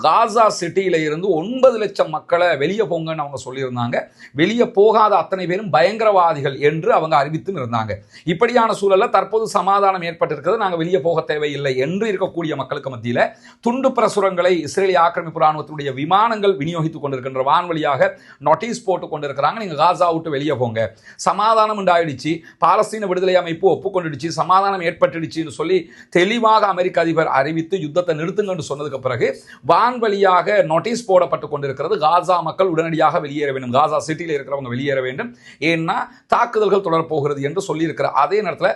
காசா சிட்டியில இருந்து 9 லட்சம் மக்களை வெளியே போங்கன்னு அவங்க சொல்லியிருந்தாங்க. வெளியே போகாத அத்தனை பேரும் பயங்கரவாதிகள் என்று அவங்க அறிவித்தும் இருந்தாங்க. இப்படியான சூழல்ல தற்போது சமாதானம் ஏற்பட்டிருக்கிறது, நாங்கள் வெளியே போக தேவையில்லை என்று இருக்கக்கூடிய மக்களுக்கு மத்தியில் துண்டு பிரசுரங்களை இஸ்ரேலிய ஆக்கிரமிப்பு ராணுவத்தினுடைய விமானங்கள் விநியோகித்துக் கொண்டிருக்கின்ற வான்வழியாக நோட்டீஸ் போட்டு கொண்டிருக்கிறாங்க. நீங்க காசா விட்டு வெளியே போங்க, சமாதானம் உண்டாயிடுச்சு, பாலஸ்தீன விடுதலை அமைப்பு ஒப்புக்கொண்டுடுச்சு, சமாதானம் ஏற்பட்டுடுச்சுன்னு சொல்லி தெளிவாக அமெரிக்க அதிபர் அறிவித்து யுத்தத்தை நிறுத்துங்கன்னு சொன்னதுக்கு பிறகு வான்வழியாக நோட்டீஸ் போடப்பட்டு கொண்டிருக்கிறது. காசா மக்கள் உடனடியாக வெளியேற வேண்டும், காசா சிட்டியில் இருக்கிறவங்க வெளியேற வேண்டும், ஏன்னா தாக்குதல்கள் தொடரப்போகிறது என்று சொல்லி இருக்கிற அதே நேரத்தில்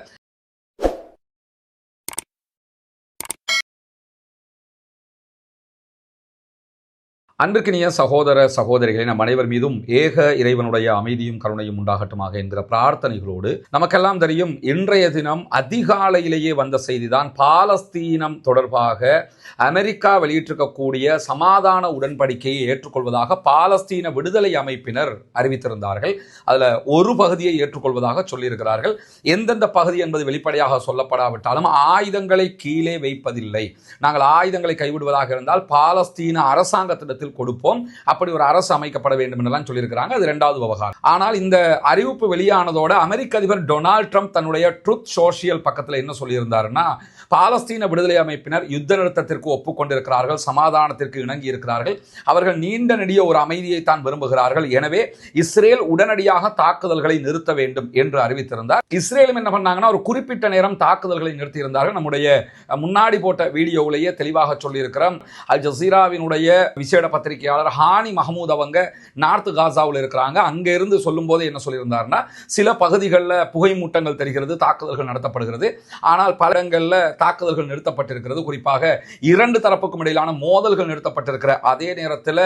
அன்பிற்கினிய சகோதர சகோதரிகளை நம் அனைவர் மீதும் ஏக இறைவனுடைய அமைதியும் கருணையும் உண்டாகட்டுமாக என்கிற பிரார்த்தனைகளோடு, நமக்கெல்லாம் தெரியும் இன்றைய தினம் அதிகாலையிலேயே வந்த செய்திதான் பாலஸ்தீனம் தொடர்பாக அமெரிக்கா வெளியிட்டிருக்கக்கூடிய சமாதான உடன்படிக்கையை ஏற்றுக்கொள்வதாக பாலஸ்தீன விடுதலை அமைப்பினர் அறிவித்திருந்தார்கள். அதில் ஒரு பகுதியை ஏற்றுக்கொள்வதாக சொல்லியிருக்கிறார்கள். எந்தெந்த பகுதி என்பது வெளிப்படையாக சொல்லப்படாவிட்டாலும் ஆயுதங்களை கீழே வைப்பதில்லை, நாங்கள் ஆயுதங்களை கைவிடுவதாக இருந்தால் பாலஸ்தீன அரசாங்கத்திடத்தில் கொடுப்போம், அப்படி ஒரு அரசு அமைக்கப்பட வேண்டும் என்றெல்லாம் சொல்லியிருக்கிறாங்க. அது இரண்டாவது விவகாரம். ஆனால் இந்த அறிவிப்பு வெளியானதோட அமெரிக்க அதிபர் டொனால்ட் ட்ரம்ப் தன்னுடைய ட்ரூத் சோஷியல் பக்கத்தில் என்ன சொல்லியிருந்தாருன்னா, பாலஸ்தீன விடுதலை அமைப்பினர் யுத்த நிறுத்தத்திற்கு ஒப்புக்கொண்டிருக்கிறார்கள், சமாதானத்திற்கு இணங்கி இருக்கிறார்கள், அவர்கள் நீண்ட நெடிய ஒரு அமைதியை தான் விரும்புகிறார்கள், எனவே இஸ்ரேல் உடனடியாக தாக்குதல்களை நிறுத்த வேண்டும் என்று அறிவித்திருந்தார். இஸ்ரேலும் என்ன பண்ணாங்கன்னா ஒரு குறிப்பிட்ட நேரம் தாக்குதல்களை நிறுத்தியிருந்தார்கள். நம்முடைய முன்னாடி போட்ட வீடியோவிலேயே தெளிவாக சொல்லியிருக்கிறோம். அல் ஜசீராவினுடைய விசேட பத்திரிகையாளர் ஹானி மஹமூத் அவங்க நார்த் காசாவில் இருக்கிறாங்க. அங்கே இருந்து சொல்லும் போது என்ன சொல்லியிருந்தாருன்னா, சில பகுதிகளில் புகை மூட்டங்கள் தெரிகிறது, தாக்குதல்கள் நடத்தப்படுகிறது, ஆனால் பல இடங்களில் தாக்குதல்கள் நிறுத்தப்பட்டிருக்கிறது. குறிப்பாக இரண்டு தரப்புக்கும் இடையிலான மோதல்கள் நிறுத்தப்பட்டிருக்கிற அதே நேரத்தில்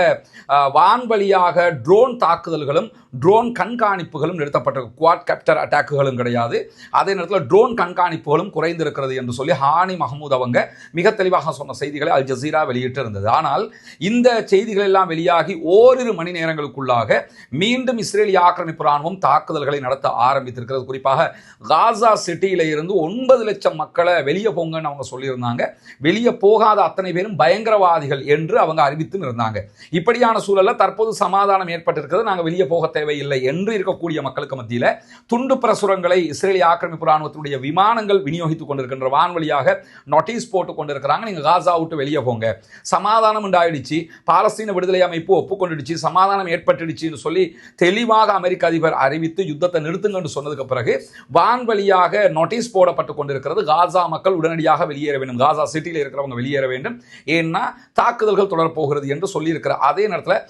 வான்வழியாக ட்ரோன் தாக்குதல்களும் ட்ரோன் கண்காணிப்புகளும் நிறுத்தப்பட்டிருக்கு. குவாட் கேப்டர் அட்டாக்குகளும் கிடையாது, அதே நேரத்தில் ட்ரோன் கண்காணிப்புகளும் குறைந்திருக்கிறது என்று சொல்லி ஹானி மஹமூத் அவங்க மிக தெளிவாக சொன்ன செய்திகளை அல் ஜசீரா வெளியிட்டு இருந்தது. ஆனால் இந்த செய்திகள் எல்லாம் வெளியாகி ஓரிரு மணி நேரங்களுக்குள்ளாக மீண்டும் இஸ்ரேலிய ஆக்கிரமிப்பு ராணுவம் தாக்குதல்களை நடத்த ஆரம்பித்திருக்கிறது. குறிப்பாக காசா சிட்டியில இருந்து 9 லட்சம் மக்களை வெளியே போங்கன்னு அவங்க சொல்லியிருந்தாங்க. வெளியே போகாத அத்தனை பேரும் பயங்கரவாதிகள் என்று அவங்க அறிவித்தும் இருந்தாங்க. இப்படியான சூழல்ல தற்போது சமாதானம் ஏற்பட்டிருக்கிறது, நாங்கள் வெளியே போக தேவையில்லை என்று இருக்கக்கூடிய மக்களுக்கு மத்தியில் துண்டு பிரசுரங்களை இஸ்ரேலிய ஆக்கிரமிப்பு ராணுவத்தினுடைய விமானங்கள் விநியோகித்துக் கொண்டிருக்கின்ற வான்வழியாக நோட்டீஸ் போட்டு கொண்டிருக்கிறாங்க. நீங்க காசா விட்டு வெளியே போங்க, சமாதானம் உண்டாயிடுச்சு, பாலஸ்தீன விடுதலை அமைப்பு ஒப்புக்கொண்டுடுச்சு, சமாதானம் ஏற்பட்டுடுச்சுன்னு சொல்லி தெளிவாக அமெரிக்க அதிபர் அறிவித்து யுத்தத்தை நிறுத்துங்கன்னு சொன்னதுக்கு பிறகு வான்வழியாக நோட்டீஸ் போடப்பட்டு கொண்டிருக்கிறது. காசா மக்கள் உடனடியாக வெளியேற வேண்டும், காசா சிட்டியில் இருக்கிறவங்க வெளியேற வேண்டும், ஏன்னா தாக்குதல்கள் தொடரப்போகிறது என்று சொல்லியிருக்கிற அதே நேரத்தில்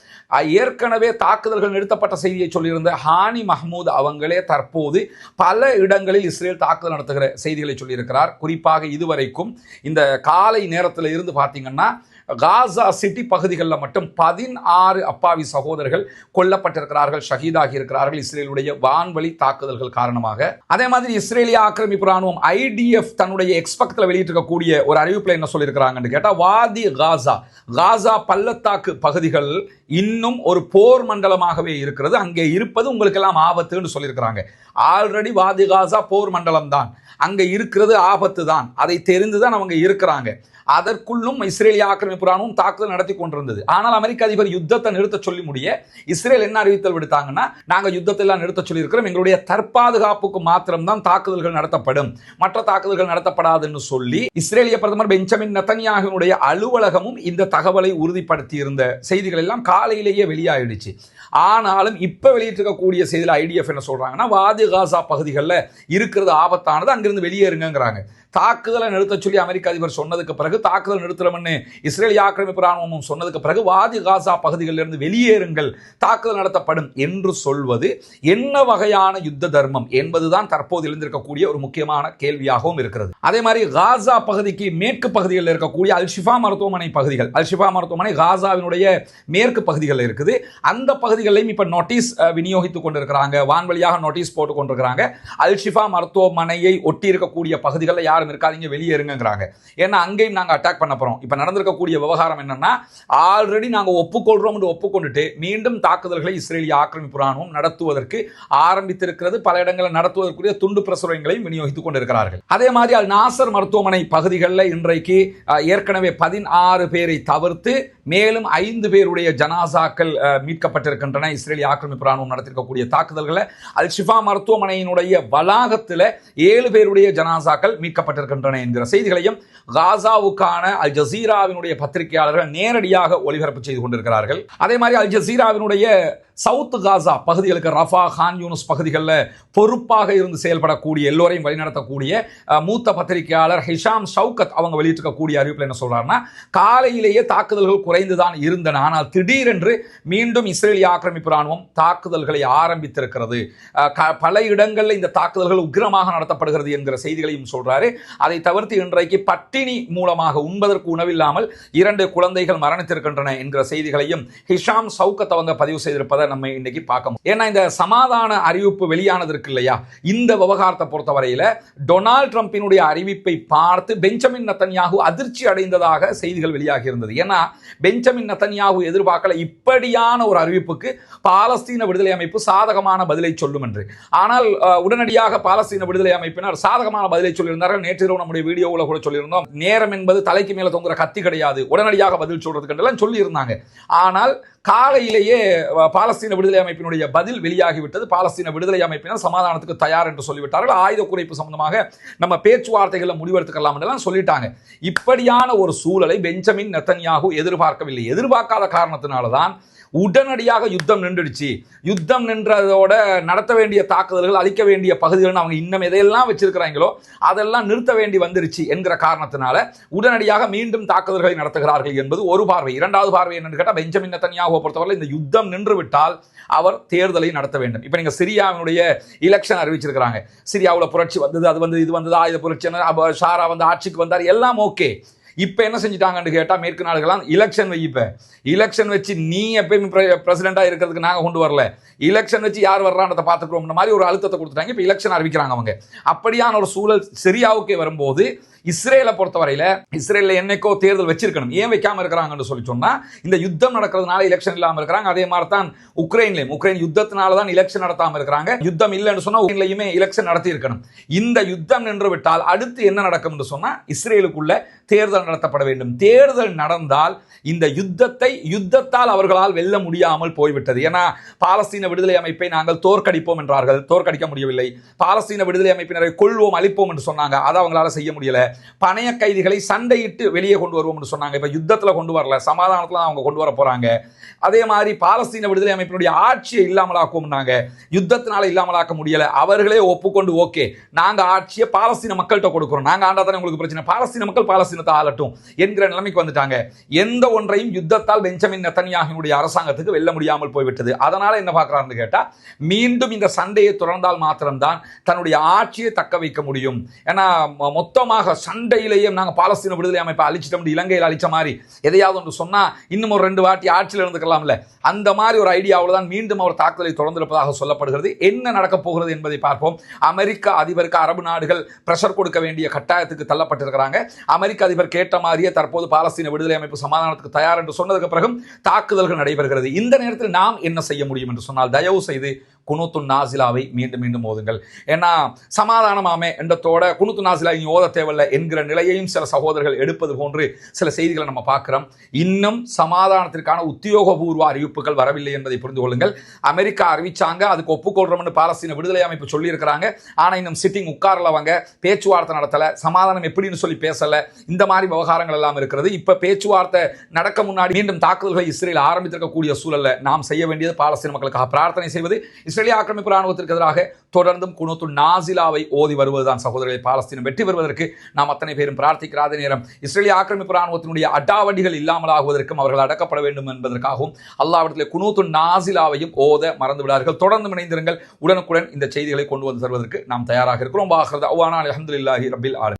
ஏற்கனவே தாக்குதல்கள் நிறுத்தப்பட்ட செய்தியை சொல்லியிருந்த ஹானி மஹமூத் அவங்களே தற்போது பல இடங்களில் இஸ்ரேல் தாக்குதல் நடத்துகிற செய்திகளை சொல்லியிருக்கிறார். குறிப்பாக இதுவரைக்கும் இந்த காலை நேரத்தில் இருந்து பார்த்தீங்கன்னா காசா சிட்டி பகுதிகளில் மட்டும் 16 அப்பாவி சகோதரர்கள் கொல்லப்பட்டிருக்கிறார்கள், ஷஹீதாகி இருக்கிறார்கள் இஸ்ரேலுடைய வான்வழி தாக்குதல்கள் காரணமாக. அதே மாதிரி இஸ்ரேலிய ஆக்கிரமிப்பு ராணுவம் IDF தன்னுடைய எக்ஸ்பெக்ட்ல வெளியிட்டிருக்கக்கூடிய ஒரு அறிவிப்பில் என்ன சொல்லியிருக்கிறாங்கன்னு கேட்டால், வாதி காசா, காசா பள்ளத்தாக்கு பகுதிகள் இன்னும் ஒரு போர் மண்டலமாகவே இருக்கிறது, அங்கே இருப்பது உங்களுக்கு எல்லாம் ஆபத்துன்னு சொல்லியிருக்கிறாங்க. ஆல்ரெடி வாதி காசா போர் மண்டலம் தான், அங்கே இருக்கிறது ஆபத்து தான், அதை தெரிந்துதான் அவங்க இருக்கிறாங்க. அதற்குள்ளும் இஸ்ரேலிய ஆக்கிரமிப்பு ராணுவம் தாக்குதல் நடத்தி கொண்டிருந்தது. ஆனால் அமெரிக்க அதிபர் யுத்தத்தை நிறுத்த சொல்லி முடிய இஸ்ரேல் என்ன அறிவித்தல் விடுத்தாங்கன்னா, நாங்கள் யுத்தத்தை எல்லாம் நிறுத்த சொல்லி இருக்கிறோம், எங்களுடைய தற்பாதுகாப்புக்கு மாத்திரம்தான் தாக்குதல்கள் நடத்தப்படும், மற்ற தாக்குதல்கள் நடத்தப்படாதுன்னு சொல்லி இஸ்ரேலிய பிரதமர் பெஞ்சமின் நெதன்யாகுவினுடைய அலுவலகமும் இந்த தகவலை உறுதிப்படுத்தி இருந்த செய்திகள் எல்லாம் காலையிலேயே வெளியாயிடுச்சு. ஆனாலும் இப்ப வெளியிட்டிருக்கக்கூடிய செய்தியில் IDF என்ன சொல்றாங்கன்னா, வாதி காசா பகுதிகளில் இருக்கிறது ஆபத்தானது, அங்கிருந்து வெளியேறுங்கிறாங்க. தாக்குதலை நிறுத்த சொல்லி அமெரிக்க அதிபர் சொன்னதுக்கு பிறகு தாக்குதல் நிறுத்தணும்னு இஸ்ரேலிய ஆக்கிரமிப்பு ராணுவமும் சொன்னதுக்கு பிறகு வாதி காசா பகுதிகளிலிருந்து வெளியேறுங்கள், தாக்குதல் நடத்தப்படும் என்று சொல்வது என்ன வகையான யுத்த தர்மம் என்பதுதான் தற்போது எழுந்திருக்கக்கூடிய ஒரு முக்கியமான கேள்வியாகவும் இருக்கிறது. அதே மாதிரி காசா பகுதிக்கு மேற்கு பகுதிகளில் இருக்கக்கூடிய அல் ஷிஃபா மருத்துவமனை பகுதிகள், அல் ஷிஃபா மருத்துவமனை காசாவினுடைய மேற்கு பகுதிகளில் இருக்குது. அந்த பகுதிகளையும் இப்ப நோட்டீஸ் விநியோகித்துக் கொண்டிருக்கிறாங்க, வான்வழியாக நோட்டீஸ் போட்டுக் கொண்டிருக்கிறாங்க. அல் ஷிஃபா மருத்துவமனையை ஒட்டி இருக்கக்கூடிய பகுதிகளில் யார் யாரும் இருக்காதீங்க, வெளியேறுங்கிறாங்க. ஏன்னா அங்கேயும் நாங்கள் அட்டாக் பண்ண போறோம். இப்ப நடந்திருக்கக்கூடிய விவகாரம் என்னன்னா, ஆல்ரெடி நாங்க ஒப்புக்கொள்றோம் என்று ஒப்புக்கொண்டுட்டு மீண்டும் தாக்குதல்களை இஸ்ரேலிய ஆக்கிரமிப்பு ராணுவம் நடத்துவதற்கு ஆரம்பித்திருக்கிறது. பல இடங்களில் நடத்துவதற்குரிய துண்டு பிரசுரங்களையும் விநியோகித்துக் கொண்டிருக்கிறார்கள். அதே மாதிரி அல் நாசர் மருத்துவமனை பகுதிகளில் இன்றைக்கு ஏற்கனவே 16 பேரை தவிர்த்து மேலும் 5 பேருடைய ஜனாசாக்கள் மீட்கப்பட்டிருக்கின்றன. இஸ்ரேலிய ஆக்கிரமிப்பு ராணுவம் நடத்திருக்கக்கூடிய தாக்குதல்களை அல் ஷிஃபா மருத்துவமனையினுடைய வளாகத்தில் 7 பேருடைய ஜனாசாக்கள் மீட்கப்பட்டிருக்கின்றன என்கிற செய்திகளையும் காசாவுக்கான அல் ஜசீராவினுடைய பத்திரிகையாளர்கள் நேரடியாக ஒளிபரப்பு செய்து கொண்டிருக்கிறார்கள். அதே மாதிரி அல் ஜசீராவினுடைய சவுத் காசா பகுதிகளுக்கு ரஃபா, கான் யூனிஸ் பகுதிகளில் பொறுப்பாக இருந்து செயல்படக்கூடிய எல்லோரையும் வழிநடத்தக்கூடிய மூத்த பத்திரிகையாளர் ஹிஷாம் ஷவுகத் அவங்க வெளியிட்டிருக்கக்கூடிய அறிவிப்பில் என்ன சொல்றாருன்னா, காலையிலேயே தாக்குதல்கள் குறைந்துதான் இருந்தன, ஆனால் திடீரென்று மீண்டும் இஸ்ரேலிய ஆக்கிரமிப்பு ராணுவம் தாக்குதல்களை ஆரம்பித்திருக்கிறது. பல இடங்களில் இந்த தாக்குதல்கள் உக்கிரமாக நடத்தப்படுகிறது என்கிற செய்திகளையும் சொல்றாரு. அதை தவிர்த்து இன்றைக்கு பட்டினி மூலமாக உண்பதற்கு உணவில்லாமல் 2 குழந்தைகள் மரணித்திருக்கின்றன என்கிற செய்திகளையும் ஹிஷாம் ஷவுகத் அவங்க பதிவு செய்திருப்பதை நம்ம இன்னைக்கு பார்க்கணும். ஏன்னா இந்த சமாதான அறிவிப்பு வெளியானது இருக்கு இல்லையா, இந்த விவகாரத்தை பொறுத்தவரையில டொனால்ட் ட்ரம்பினுடைய அறிவிப்பை பார்த்து பெஞ்சமின் நெத்தன்யாகு அதிர்ச்சி அடைந்ததாக செய்திகள் வெளியாகி இருந்தது. ஏன்னா பெஞ்சமின் நெத்தன்யாகு எதிர்பார்க்கல இப்படியான ஒரு அறிவிப்புக்கு பாலஸ்தீன விடுதலை அமைப்பு சாதகமான பதிலை சொல்லும் என்று. ஆனால் உடனடியாக பாலஸ்தீன விடுதலை அமைப்பினர் சாதகமான பதிலை சொல்லியிருந்தார்கள். நேற்று நம்முடைய வீடியோவில் கூட சொல்லியிருந்தோம், நேரம் என்பது தலைக்கு மேல தொங்குற கத்தி கிடையாது, உடனடியாக பதில் சொல்றதுக்கு சொல்லி இருந்தாங்க. ஆனால் காலையிலேயே பாலஸ்தீன விடுதலை அமைப்பினுடைய பதில் வெளியாகிவிட்டது. பாலஸ்தீன விடுதலை அமைப்பினர் சமாதானத்துக்கு தயார் என்று சொல்லிவிட்டார்கள். ஆயுத குறைப்பு சம்பந்தமாக நம்ம பேச்சுவார்த்தைகளை முடிவெடுத்துக்கலாம் என்றெல்லாம் சொல்லிட்டாங்க. இப்படியான ஒரு சூழலை பெஞ்சமின் நெத்தன்யாகு எதிர்பார்க்கவில்லை. எதிர்பார்க்காத காரணத்தினால்தான் உடனடியாக யுத்தம் நின்றுடுச்சு. யுத்தம் நின்றதோட நடத்த வேண்டிய தாக்குதல்கள், அழிக்க வேண்டிய பகுதிகள் அவங்க இன்னும் எதையெல்லாம் வச்சிருக்கிறாங்களோ அதெல்லாம் நிறுத்த வேண்டி வந்துருச்சு என்கிற காரணத்தினால உடனடியாக மீண்டும் தாக்குதல்களை நடத்துகிறார்கள் என்பது ஒரு பார்வை. இரண்டாவது பார்வை என்னன்னு கேட்டால், பெஞ்சமின் நெத்தன்யாகுவை பொறுத்தவரை இந்த யுத்தம் நின்று விட்டால் அவர் தேர்தலை நடத்த வேண்டும். இப்போ நீங்க சிரியாவினுடைய எலெக்ஷன் அறிவிச்சிருக்கிறாங்க. சிரியாவில் புரட்சி வந்தது, அது வந்து இது வந்தது, ஆயுத புரட்சி, ஷாரா வந்து ஆட்சிக்கு வந்தார், எல்லாம் ஓகே. இப்ப என்ன செஞ்சிட்டாங்கன்னு கேட்டா, மேற்கு நாடுகளாம் எலெக்ஷன் வைப்ப, எலெக்ஷன் வச்சு நீ எப்பயும் பிரசிடென்டா இருக்கிறதுக்கு நாங்க கொண்டு வரல, எலெக்ஷன் வச்சு யார் வர்றான்றதை பார்த்துக்கிறோம் மாதிரி ஒரு அழுத்தத்தை கொடுத்துட்டாங்க. இப்ப எலெக்ஷன் அறிவிக்கிறாங்க அவங்க. அப்படியான ஒரு சூழல் சிரியாவுக்கே வரும்போது இஸ்ரேலை பொறுத்தவரையில இஸ்ரேலில் என்னைக்கோ தேர்தல் வச்சிருக்கணும், ஏன் வைக்காம இருக்கிறாங்கன்னு சொல்லி சொன்னா, இந்த யுத்தம் நடக்கிறதுனால எலெக்ஷன் இல்லாம இருக்கிறாங்க. அதே மாதிரி தான் உக்ரைன் யுத்தத்தினால தான் எலெக்ஷன் நடத்தாம இருக்கிறாங்க. யுத்தம் இல்லைன்னு சொன்னா உக்ரைன்லயுமே எலெக்ஷன் நடத்தி இருக்கணும். இந்த யுத்தம் நின்று விட்டால் அடுத்து என்ன நடக்கும் என்று சொன்னா, இஸ்ரேலுக்குள்ள தேர்தல் நடத்தப்பட வேண்டும். தேர்தல் நடந்தால் இந்த யுத்தத்தால் அவர்களால் வெல்ல முடியாமல் போய்விட்டது. ஏன்னா பாலஸ்தீன விடுதலை அமைப்பை நாங்கள் தோற்கடிப்போம் என்றார்கள், தோற்கடிக்க முடியவில்லை. பாலஸ்தீன விடுதலை அமைப்பினரை கொள்வோம், அழிப்போம் என்று சொன்னாங்க, அதை அவங்களால செய்ய முடியல. பணைய கைதிகளை சண்டையிட்டு வெளியே கொண்டு வருவோம் என்று சொன்னாங்க, இப்ப யுத்தத்தில் கொண்டு வரல, சமாதானத்தில் அவங்க கொண்டு வர போறாங்க. அதே மாதிரி பாலஸ்தீன விடுதலை அமைப்பினுடைய ஆட்சியை இல்லாமலாக்குவோம்னாங்க, யுத்தத்தினால இல்லாமலாக்க முடியல. அவர்களே ஒப்புக்கொண்டு ஓகே நாங்க ஆட்சியை பாலஸ்தீன மக்கள்கிட்ட கொடுக்கிறோம், நாங்க ஆண்டா தானே உங்களுக்கு பிரச்சனை, பாலஸ்தீன மக்கள் பாலஸ்தீனத்தை ஆளட்டும் என்கிற நிலைமைக்கு வந்துட்டாங்க. எந்த ஒன்றையும் யுத்தத்தால் பெஞ்சமின் நெத்தன்யாகுவினுடைய அரசாங்கத்துக்கு வெல்ல முடியாமல் போய்விட்டது. அதனால என்ன பார்க்கிறாருன்னு கேட்டா, மீண்டும் இந்த சண்டையை தொடர்ந்தால் மாத்திரம்தான் தன்னுடைய ஆட்சியை தக்க வைக்க முடியும். ஏன்னா மொத்தமாக சண்டையிலேயே நாங்கள் பாலஸ்தீன விடுதலை அமைப்பை அழிச்சிட்டோம், இலங்கையில் அழிச்ச மாதிரி எதையாவது ஒன்று சொன்னா இன்னும் ஒரு 2 வாட்டி ஆட்சியில் இருந்துக்கலாம்ல, அந்த மாதிரி ஒரு ஐடியாவில் தான் மீண்டும் அவர் தாக்குதலை தொடர்ந்திருப்பதாக சொல்லப்படுகிறது. என்ன நடக்கப் போகிறது என்பதை பார்ப்போம். அமெரிக்க அதிபருக்கு அரபு நாடுகள் பிரஷர் கொடுக்க வேண்டிய கட்டாயத்துக்கு தள்ளப்பட்டிருக்கிறாங்க. அமெரிக்க அதிபர் கேட்ட மாதிரியே தற்போது பாலஸ்தீன விடுதலை அமைப்பு சமாதானத்துக்கு தயார் என்று சொன்னதுக்கு பிறகும் தாக்குதல்கள் நடைபெறுகிறது. இந்த நேரத்தில் நாம் என்ன செய்ய முடியும் என்று சொன்னால், தயவு செய்து குனூத்துன் நாசிலாவை மீண்டும் ஓதுங்கள். ஏன்னா சமாதானமாமே என்றத்தோட குனூத்துன் நாசிலா இனி ஓத தேவையில்லை என்கிற நிலையையும் சில சகோதரர்கள் எடுப்பது போன்று சில செய்திகளை நம்ம பார்க்கிறோம். இன்னும் சமாதானத்திற்கான உத்தியோகபூர்வ அறிவிப்புகள் வரவில்லை என்பதை புரிந்து கொள்ளுங்கள். அமெரிக்கா அறிவிச்சாங்க, அதுக்கு ஒப்புக்கொள்றோம்னு பாலஸ்தீன விடுதலை அமைப்பு சொல்லி இருக்கிறாங்க. ஆனா இன்னும் சிட்டிங் உட்காரலவங்க, பேச்சுவார்த்தை நடத்தல, சமாதானம் எப்படின்னு சொல்லி பேசல, இந்த மாதிரி விவகாரங்கள் எல்லாம் இருக்கிறது. இப்ப பேச்சுவார்த்தை நடக்க முன்னாடி மீண்டும் தாக்குதல்களை இஸ்ரேல் ஆரம்பித்திருக்கக்கூடிய சூழல்ல நாம் செய்ய வேண்டியது பாலஸ்தீன மக்களுக்காக பிரார்த்தனை செய்வது, இஸ்ரேலிய ஆக்கிரமிப்பு ராணுவத்திற்கு எதிராக தொடர்ந்தும் குனூத்துன் நாசிலாவை ஓதி வருவதுதான் சகோதரர்களை. பாலஸ்தீனம் வெற்றி பெறுவதற்கு நாம் அத்தனை பேரும் பிரார்த்திக்கிற அதே நேரம் இஸ்ரேலிய ஆக்கிரமிப்பு ராணுவத்தினுடைய அடாவடிகள் இல்லாமலாகுவதற்கும் அவர்கள் அடக்கப்பட வேண்டும் என்பதற்காகவும் அல்லாஹ்விடத்திலே குனூத்துன் நாசிலாவையும் ஓத மறந்து விடார்கள். தொடர்ந்து இணைந்திருங்கள். உடனுக்குடன் இந்த செய்திகளை கொண்டு வந்து தருவதற்கு நாம் தயாராக இருக்கிறோம். அல்ஹம்துலில்லாஹி ரப்பில் ஆலமீன்.